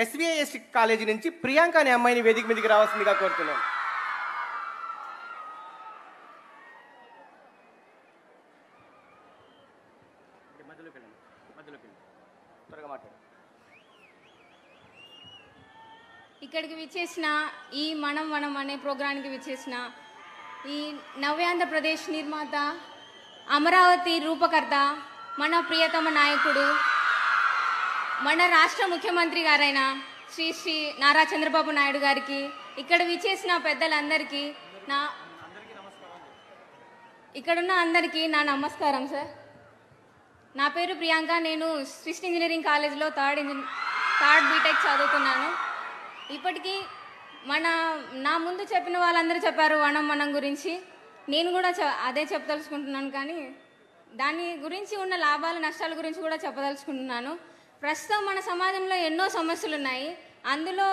SVIS college నుంచి ప్రియాంక అనే అమ్మాయిని వేదిక మీదకి రావాల్సిందిగా కోరుతున్నాను. ఇక్కడికి విచ్చేసిన ఈ మనం అనే ప్రోగ్రాంకి విచ్చేసిన ఈ నవ్యాంధ్రప్రదేశ్ నిర్మాత, అమరావతి రూపకర్త, మన ప్రియతమ నాయకుడు, మన రాష్ట్ర ముఖ్యమంత్రి గారైన శ్రీ నారా చంద్రబాబు నాయుడు గారికి, ఇక్కడ విచ్చేసిన పెద్దలందరికీ, ఇక్కడున్న అందరికీ నా నమస్కారం సార్. నా పేరు ప్రియాంక. నేను స్విస్ ఇంజనీరింగ్ కాలేజ్లో థర్డ్ బీటెక్ చదువుతున్నాను. ఇప్పటికీ నా ముందు చెప్పిన వాళ్ళందరూ చెప్పారు మనం గురించి. నేను కూడా అదే చెప్పదలుచుకుంటున్నాను, కానీ దాని గురించి ఉన్న లాభాల నష్టాల గురించి కూడా చెప్పదలుచుకుంటున్నాను. ప్రస్తుతం మన సమాజంలో ఎన్నో సమస్యలు ఉన్నాయి. అందులో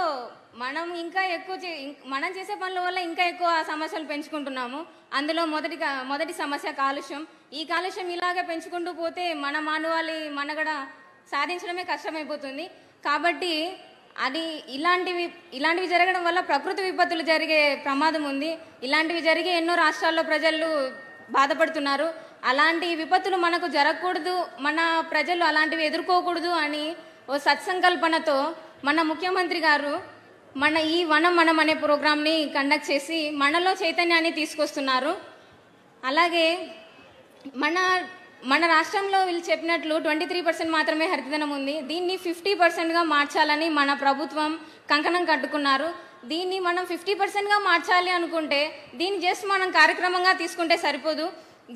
మనం చేసే పనుల వల్ల ఇంకా ఎక్కువ సమస్యలు పెంచుకుంటున్నాము. అందులో మొదటి సమస్య కాలుష్యం. ఈ కాలుష్యం ఇలాగే పెంచుకుంటూ పోతే మన మానవాళి మనుగడ సాధించడమే కష్టమైపోతుంది. కాబట్టి ఇలాంటివి జరగడం వల్ల ప్రకృతి విపత్తులు జరిగే ప్రమాదం ఉంది. ఇలాంటివి జరిగే ఎన్నో రాష్ట్రాల్లో ప్రజలు బాధపడుతున్నారు. అలాంటి విపత్తులు మనకు జరగకూడదు, మన ప్రజలు అలాంటివి ఎదుర్కోకూడదు అని ఓ సత్సంకల్పనతో మన ముఖ్యమంత్రి గారు ఈ మనం అనే ప్రోగ్రాంని కండక్ట్ చేసి మనలో చైతన్యాన్ని తీసుకొస్తున్నారు. అలాగే మన రాష్ట్రంలో వీళ్ళు చెప్పినట్లు 23% మాత్రమే హరితదనం ఉంది. దీన్ని 50%గా మార్చాలని మన ప్రభుత్వం కంకణం కట్టుకున్నారు. దీన్ని మనం 50%గా మార్చాలి అనుకుంటే దీన్ని జస్ట్ మనం కార్యక్రమంగా తీసుకుంటే సరిపోదు.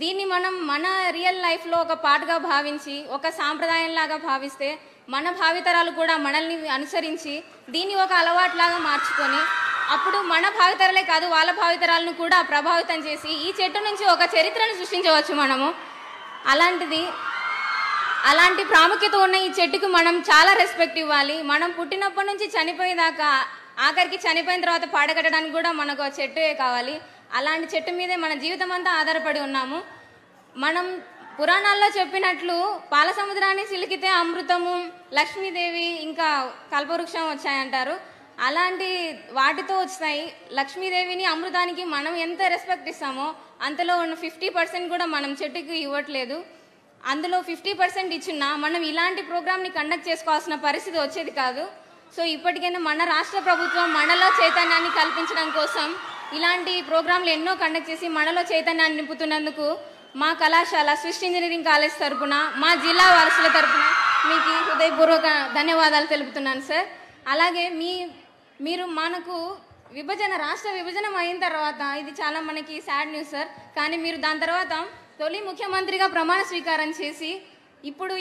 దీన్ని మన రియల్ లైఫ్లో ఒక పార్ట్గా భావించి, ఒక సాంప్రదాయంలాగా భావిస్తే మన భావితరాలు కూడా మనల్ని అనుసరించి దీన్ని ఒక అలవాటులాగా మార్చుకొని, అప్పుడు మన భావితరాలే కాదు వాళ్ళ భావితరాలను కూడా ప్రభావితం చేసి ఈ చెట్టు నుంచి ఒక చరిత్రను సృష్టించవచ్చు మనము. అలాంటి ప్రాముఖ్యత ఉన్న ఈ చెట్టుకు మనం చాలా రెస్పెక్ట్ ఇవ్వాలి. మనం పుట్టినప్పటి నుంచి చనిపోయేదాకా, ఆఖరికి చనిపోయిన తర్వాత పాడగట్టడానికి కూడా మనకు చెట్టే కావాలి. అలాంటి చెట్టు మీదే మన జీవితం అంతా ఆధారపడి ఉన్నాము. మనం పురాణాల్లో చెప్పినట్లు పాల సముద్రాన్ని చిలికితే అమృతము, లక్ష్మీదేవి, ఇంకా కల్పవృక్షం వచ్చాయంటారు. అలాంటి వాటితో వచ్చాయి. లక్ష్మీదేవిని, అమృతానికి మనం ఎంత రెస్పెక్ట్ ఇస్తామో అంతలో ఉన్న 50% కూడా మనం చెట్టుకి ఇవ్వట్లేదు. అందులో 50% ఇచ్చినా మనం ఇలాంటి ప్రోగ్రామ్ని కండక్ట్ చేసుకోవాల్సిన పరిస్థితి వచ్చేది కాదు. సో ఇప్పటికైనా మన రాష్ట్ర ప్రభుత్వం మనలో చైతన్యాన్ని కల్పించడం కోసం ఇలాంటి ప్రోగ్రాంలు ఎన్నో కండక్ట్ చేసి మనలో చైతన్యాన్ని నింపుతున్నందుకు మా కళాశాల స్విస్ ఇంజనీరింగ్ కాలేజ్ తరపున, మా జిల్లా వారసుల తరపున మీకు హృదయపూర్వక ధన్యవాదాలు తెలుపుతున్నాను సార్. అలాగే మీరు మనకు రాష్ట్ర విభజన అయిన తర్వాత ఇది చాలా మనకి సాడ్ న్యూస్ సార్. కానీ మీరు దాని తర్వాత తొలి ముఖ్యమంత్రిగా ప్రమాణ స్వీకారం చేసి ఇప్పుడు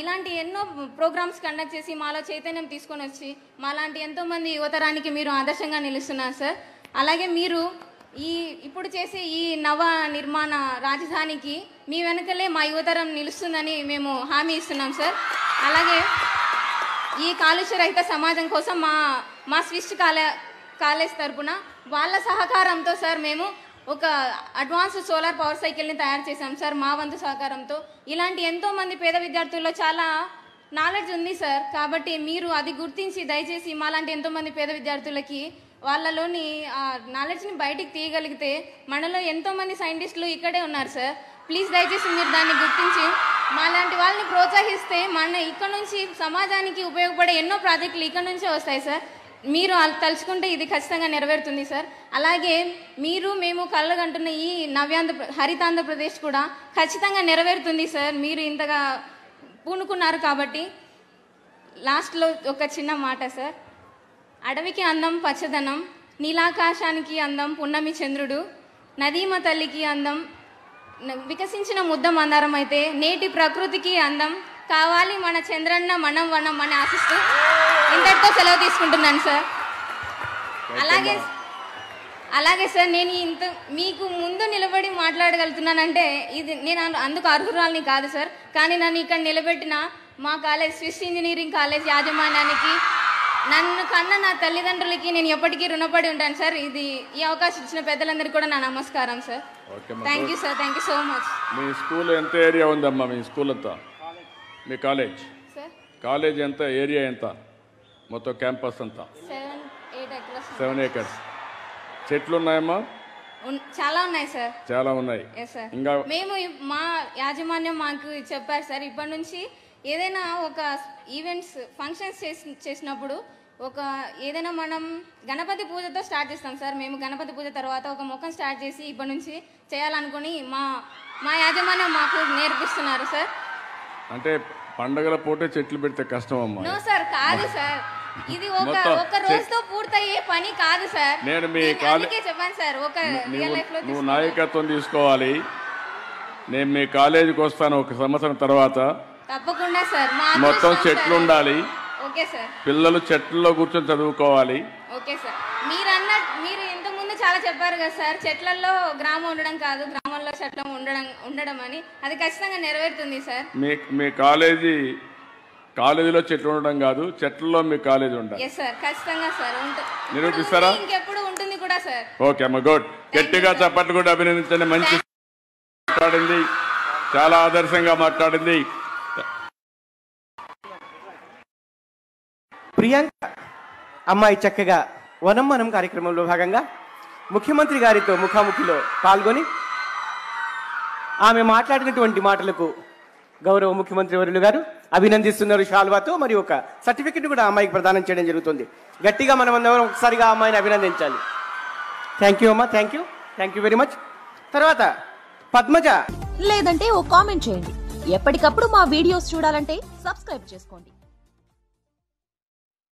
ఇలాంటి ఎన్నో ప్రోగ్రామ్స్ కండక్ట్ చేసి మాలో చైతన్యం తీసుకొని వచ్చి మాలాంటి ఎంతోమంది యువతరానికి మీరు ఆదర్శంగా నిలుస్తున్నారు సార్. అలాగే మీరు ఇప్పుడు చేసే ఈ నవ నిర్మాణ రాజధానికి మీ వెనకలే మా యువతరం నిలుస్తుందని మేము హామీ ఇస్తున్నాం సార్. అలాగే ఈ కాలుష్య రహిత సమాజం కోసం మా స్విస్ కాలేజ్ తరపున వాళ్ళ సహకారంతో సార్ మేము ఒక అడ్వాన్స్డ్ సోలార్ పవర్ సైకిల్ని తయారు చేశాం సార్ మా వంతు సహకారంతో. ఇలాంటి ఎంతోమంది పేద విద్యార్థుల్లో చాలా నాలెడ్జ్ ఉంది సార్. కాబట్టి మీరు అది గుర్తించి దయచేసి మాలాంటి ఎంతోమంది పేద విద్యార్థులకి వాళ్ళలోని నాలెడ్జ్ని బయటికి తీయగలిగితే మనలో ఎంతోమంది సైంటిస్టులు ఇక్కడే ఉన్నారు సార్. ప్లీజ్ దయచేసి మీరు దాన్ని గుర్తించి మాలాంటి వాళ్ళని ప్రోత్సహిస్తే ఇక్కడ నుంచి సమాజానికి ఉపయోగపడే ఎన్నో ప్రాజెక్టులు ఇక్కడ నుంచే వస్తాయి సార్. మీరు తలుచుకుంటే ఇది ఖచ్చితంగా నెరవేరుతుంది సార్. అలాగే మేము కళ్ళగంటున్న ఈ హరితాంధ్రప్రదేశ్ కూడా ఖచ్చితంగా నెరవేరుతుంది సార్. మీరు ఇంతగా పూనుకున్నారు కాబట్టి. లాస్ట్లో ఒక చిన్న మాట సార్. అడవికి అందం పచ్చదనం, నీలాకాశానికి అందం పున్నమి చంద్రుడు, నదీమ తల్లికి అందం వికసించిన ముద్ద మందారం అయితే నేటి ప్రకృతికి అందం కావాలి మన చంద్రన్న మనం వనం అని ఆశిస్తూ ఇంతటితో సెలవు తీసుకుంటున్నాను సార్. అలాగే సార్, నేను మీకు ముందు నిలబడి మాట్లాడగలుగుతున్నానంటే నేను అందుకు అర్హురాలని కాదు సార్. కానీ నన్ను ఇక్కడ నిలబెట్టిన మా కాలేజ్ స్విస్ ఇంజనీరింగ్ కాలేజ్ యాజమాన్యానికి, నన్ను కన్న నా తల్లిదండ్రులకి నేను ఎప్పటికీ రుణపడి ఉంటాను సార్. ఈ అవకాశం ఇచ్చిన పెద్దలందరికీ కూడా నా నమస్కారం sir. Thank you sir, thank you so much. Me school ఎంత ఏరియా ఉందమ్మా? మీ స్కూల్ అంతా, మీ కాలేజ్ సార్ కాలేజ్ ఎంత ఏరియా, ఎంత మొత్తం క్యాంపస్ అంతా? 7-8 acres. 7 acres. చెట్లు ఉన్నాయమ్మా? చాలా ఉన్నాయి సార్. చాలా ఉన్నాయి. ఇంకా మేము మా యాజమాన్యం మాకు చెప్పారు సార్, ఇప్పటి నుంచి ఏదైనా ఒక ఈవెంట్స్ ఫంక్షన్స్ చేసినప్పుడు ఏదైనా మనం గణపతి పూజతో స్టార్ట్ చేస్తాం సార్. మేము గణపతి పూజ తర్వాత ఒక మొక్కను స్టార్ట్ చేసి ఇప్పటి నుంచి చేయాలనుకుని మా యాజమాన్యం మాకు నేర్పిస్తున్నారు సార్. అంటే పండగల పూటే చెట్లు పెడితే కష్టం అమ్మా? నో సార్, కాదు సార్, ఇది ఒక రోజుతో పూర్తయ్యే పని కాదు సార్. నేను మీ కాలేజీకి చెప్పాను సార్, నువ్వు నాయకత్వం తీసుకోవాలి. నేను మీ కాలేజీకి వస్తాను ఒక సంవత్సరం తర్వాత. తప్పకుండా సార్. మొత్తం చెట్లు ఉండాలి. Okay sir. పిల్లలు చెట్లలో కూర్చొని చదువుకోవాలి. Okay sir. మీరు ఇంతకు ముందు చాలా చెప్పారు కదా సార్, చెట్లలో గ్రామం ఉండడం కాదు, గ్రామంలో చెట్లం ఉండడం అని. అది ఖచ్చితంగా నెరవేరుతుంది సార్. మీ కాలేజీలో చెట్లు ఉండడం కాదు, చెట్లలో మీ కాలేజీ ఉండాలి. ఎస్ సార్, ఖచ్చితంగా సార్. నిరూపిస్తారా? ఇంకెప్పుడు ఉంటుంది కూడా సార్. ఓకే అమ్మ, గుడ్. గట్టిగా చప్పట్లు కూడా అభినందించండి. మంచి మాట్లాడింది, చాలా ఆదర్శంగా మాట్లాడింది. ప్రియాంక అమ్మాయి చక్కగా వనం మనం కార్యక్రమంలో భాగంగా ముఖ్యమంత్రి గారితో ముఖాముఖిలో పాల్గొని ఆమె మాట్లాడినటువంటి మాటలకు గౌరవ ముఖ్యమంత్రి వర్యులు గారు అభినందిస్తున్నారు షాల్వాతో. మరియు ఒక సర్టిఫికెట్ కూడా అమ్మాయికి ప్రదానం చేయడం జరుగుతుంది. గట్టిగా మనం అందరం ఒకసారిగా అమ్మాయిని అభినందించాలి. థ్యాంక్ యూ అమ్మా, థ్యాంక్ యూ వెరీ మచ్. తర్వాత పద్మజ. లేదంటే ఓ కామెంట్ చేయండి. ఎప్పటికప్పుడు మా వీడియోస్ చూడాలంటే సబ్స్క్రైబ్ చేసుకోండి.